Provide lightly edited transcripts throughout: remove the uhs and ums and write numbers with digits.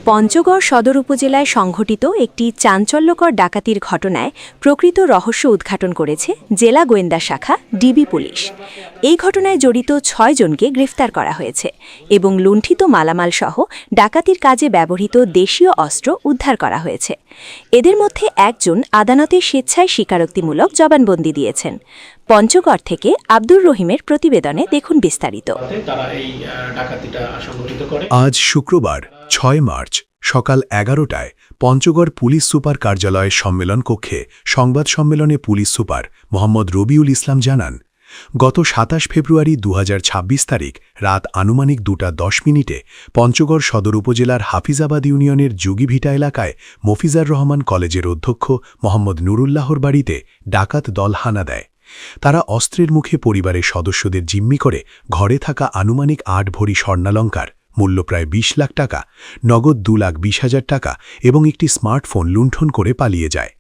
পঞ্চগড় সদর উপজেলায় সংঘটিত একটি চাঞ্চল্যকর ডাকাতির ঘটনায় প্রকৃত রহস্য উদ্ঘাটন করেছে জেলা গোয়েন্দা শাখা ডিবি পুলিশ। এই ঘটনায় জড়িত ৬ জনকে গ্রেফতার করা হয়েছে এবং লুণ্ঠিত মালামাল সহ ডাকাতির কাজে ব্যবহৃত দেশীয় অস্ত্র উদ্ধার করা হয়েছে। এদের মধ্যে একজন আদালতে স্বেচ্ছায় স্বীকারোক্তিমূলক জবানবন্দি দিয়েছেন। পঞ্চগড় থেকে আব্দুর রহিমের প্রতিবেদনে দেখুন বিস্তারিত। আজ শুক্রবার ৬ মার্চ সকাল ১১টায় পঞ্চগড় পুলিশ সুপার কার্যালয়ের সম্মেলন কক্ষে সংবাদ সম্মেলনে পুলিশ সুপার মোহাম্মদ রবিউল ইসলাম জানান, গত ২৭ ফেব্রুয়ারি ২০২৬ তারিখ রাত আনুমানিক ২টা ১০ মিনিটে পঞ্চগড় সদর উপজেলার হাফিজাবাদ ইউনিয়নের যুগিভিটা এলাকায় মফিজার রহমান কলেজের অধ্যক্ষ মোহাম্মদ নুরুল্লাহর বাড়িতে ডাকাত দল হানা দেয়। তারা অস্ত্রের মুখে পরিবারের সদস্যদের জিম্মি করে ঘরে থাকা আনুমানিক ৮ ভরি স্বর্ণালঙ্কার মূল্য প্রায় ২০ লাখ টাকা, নগদ ২,২০,০০০ টাকা এবং একটি স্মার্টফোন লুণ্ঠন করে পালিয়ে যায়।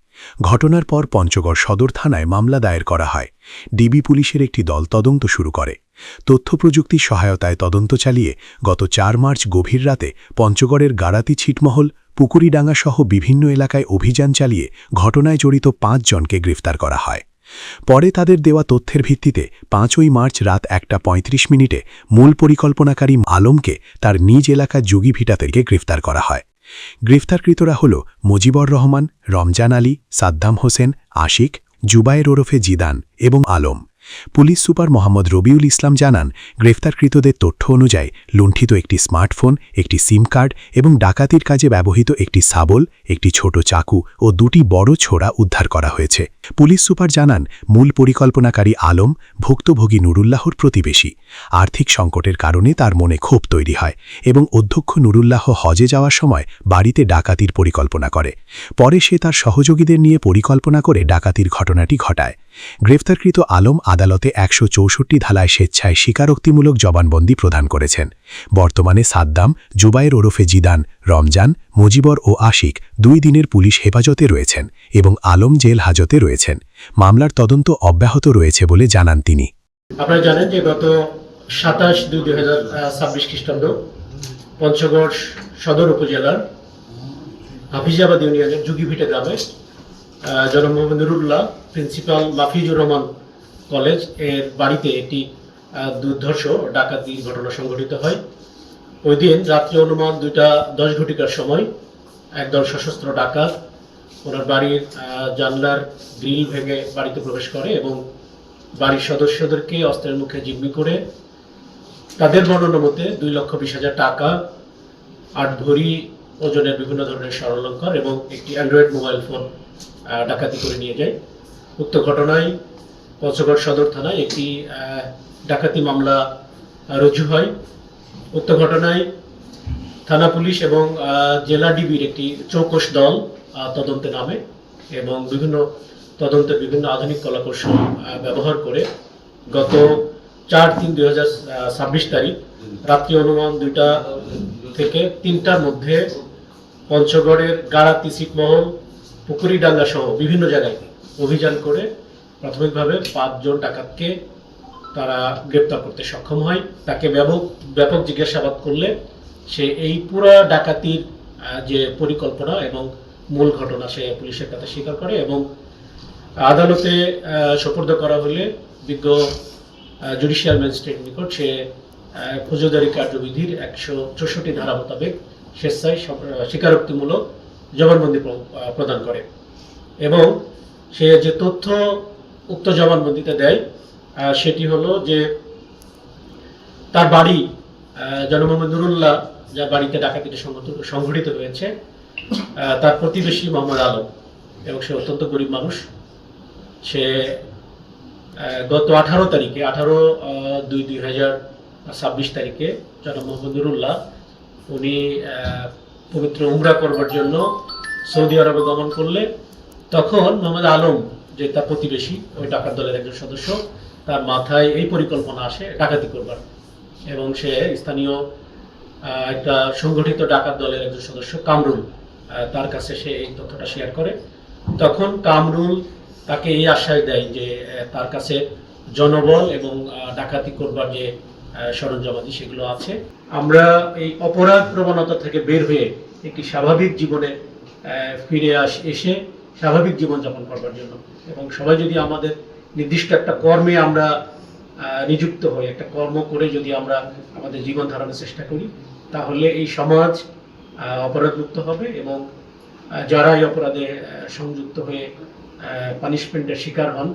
ঘটনার পর পঞ্চগড় সদর থানায় মামলা দায়ের করা হয়। ডিবি পুলিশের একটি দল তদন্ত শুরু করে। তথ্য প্রযুক্তির সহায়তায় তদন্ত চালিয়ে গত ৪ মার্চ গভীর রাতে পঞ্চগড়ের গাড়াতি ছিটমহল, পুকুরিডাঙ্গা সহ বিভিন্ন এলাকায় অভিযান চালিয়ে ঘটনায় জড়িত ৫ জনকে গ্রেফতার করা হয়। পরে তাদের দেওয়া তথ্যের ভিত্তিতে ৫ই মার্চ রাত ১টা ৩৫ মিনিটে মূল পরিকল্পনাকারী আলমকে তার নিজ এলাকা যুগিভিটা থেকে গ্রেফতার করা হয়। গ্রেফতারকৃতরা হল মুজিবর রহমান, রমজান আলী, সাদ্দাম হোসেন, আশিক, জুবায়ের ওরফে জিদান এবং আলম। পুলিশ সুপার মোহাম্মদ রবিউল ইসলাম জানান, গ্রেফতারকৃতদের তথ্য অনুযায়ী লুণ্ঠিত একটি স্মার্টফোন, একটি সিম কার্ড এবং ডাকাতির কাজে ব্যবহৃত একটি শাবল, একটি ছোট চাকু ও ২টি বড় ছোরা উদ্ধার করা হয়েছে। পুলিশ সুপার জানান, মূল পরিকল্পনাকারী আলম ভুক্তভোগী নুরুল্লাহর প্রতিবেশী। আর্থিক সংকটের কারণে তার মনে ক্ষোভ তৈরি হয় এবং অধ্যক্ষ নুরুল্লাহ হজে যাওয়ার সময় বাড়িতে ডাকাতির পরিকল্পনা করে। পরে সে তার সহযোগীদের নিয়ে পরিকল্পনা করে ডাকাতির ঘটনাটি ঘটায়। গ্রেফতারকৃত আলম আদালতে ১৬৪ ধারায় স্বেচ্ছায় স্বীকারোক্তিমূলক জবানবন্দি প্রদান করেছেন। বর্তমানে সাদ্দাম, জুবায়ের ওরফে জিদান, রমজান, মুজিবর ও আশিক ২ দিনের পুলিশ হেফাজতে রয়েছেন এবং আলম জেল হাজতে রয়েছেন। মামলার তদন্ত অব্যাহত রয়েছে বলে জানান তিনি। আপনারা জানেন যে গত ২৭/২/২০২৬ খ্রিস্টাব্দ পঞ্চগড় সদর উপজেলার হাফিজাবাদ ইউনিয়নের যুগিভিটা গ্রামে জনাব মোহাম্মদ নুরুল্লাহ প্রিন্সিপাল মাফিজুর রহমান কলেজ এর বাড়িতে একটি দুর্ধর্ষ ডাকাতির ঘটনা সংঘটিত হয়। ওই দিন রাত্রি অনুমান ২টা ১০ ঘটিকার সময় একদল সশস্ত্র ডাকাত ওনার বাড়ির জানলার গ্রিল ভেঙে বাড়িতে প্রবেশ করে এবং বাড়ির সদস্যদেরকে অস্ত্রের মুখে জিম্মি করে তাদের বর্ণনা মতে ২,২০,০০০ টাকা, ৮ ভরি ওজনের বিভিন্ন ধরনের স্বর্ণালঙ্কার এবং একটি অ্যান্ড্রয়েড মোবাইল ফোন ডাকাতি করে নিয়ে যায়। উক্ত ঘটনায় পঞ্চগড় সদর থানায় একটি ডাকাতি মামলা রুজু হয়। উক্ত ঘটনায় থানা পুলিশ এবং জেলা ডিবির একটি চৌকস দল তদন্তে নামে এবং তদন্তের বিভিন্ন আধুনিক কলাকৌশল ব্যবহার করে গত ৪/৩/২০২৬ তারিখ রাত্রি অনুমান ২টা থেকে ৩টার মধ্যে পঞ্চগড়ের গাড়াতি ছিটমহল, পুকুরিডাঙ্গা সহ বিভিন্ন জায়গায় অভিযান করে প্রাথমিকভাবে ৫ জন ডাকাতকে তারা গ্রেপ্তার করতে সক্ষম হয়। তাকে ব্যাপক জিজ্ঞাসাবাদ করলে সে এই পুরো ডাকাতির যে পরিকল্পনা এবং মূল ঘটনা সে পুলিশের কাছে স্বীকার করে এবং আদালতে সোপর্দ করা হলে বিজ্ঞ জুডিশিয়াল ম্যাজিস্ট্রেট নিকট সে ফৌজদারি কার্যবিধির ১৬৪ ধারা মোতাবেক স্বেচ্ছায় স্বীকারোক্তিমূলক জবানবন্দি প্রদান করে এবং সে যে তথ্য উক্ত জবানবন্দিতে দেয় সেটি হলো যে তার বাড়ি জনাব মোহাম্মদ নুরুল্লাহ যার বাড়িতে ডাকাতিটি সংঘটিত হয়েছে তার প্রতিবেশী মোহাম্মদ আলম এবং সে অত্যন্ত গরিব মানুষ। সে গত ১৮ তারিখে ১৮/২/২০২৬ তারিখে জনাব মোহাম্মদ নুরুল্লাহ উনি পবিত্র উমরা করবার জন্য সৌদি আরবে গমন করলে তখন মোহাম্মদ আলম যে তার প্রতিবেশী ওই ডাকাত দলের একজন সদস্য, তার মাথায় এই পরিকল্পনা আসে ডাকাতি করবার এবং সে স্থানীয় একটা সংগঠিত ডাকাত দলের একজন সদস্য কামরুল তার কাছে সে এই তথ্যটা শেয়ার করে। তখন কামরুল তাকে এই আশ্বাস দেয় যে তার কাছে জনবল এবং ডাকাতি করবার যে সরঞ্জামাদি সেগুলো আছে। আমরা এই অপরাধ প্রবণতা থেকে বের হয়ে একটি স্বাভাবিক জীবনে ফিরে এসে স্বাভাবিক জীবনযাপন করবার জন্য, এবং সবাই যদি আমাদের নির্দিষ্ট একটা কর্মে আমরা নিযুক্ত হই, একটা কর্ম করে যদি আমরা আমাদের জীবন ধারণের চেষ্টা করি, তাহলে এই সমাজ অপরাধমুক্ত হবে এবং যারা এই অপরাধে সংযুক্ত হয়ে পানিশমেন্টের শিকার হন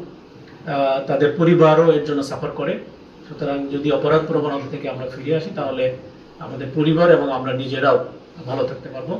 তাদের পরিবারও এর জন্য সাফার করে। সুতরাং যদি অপরাধ প্রবণতা থেকে আমরা ফিরে আসি, তাহলে আমাদের পরিবার এবং আমরা নিজেরাও ভালো থাকতে পারবো।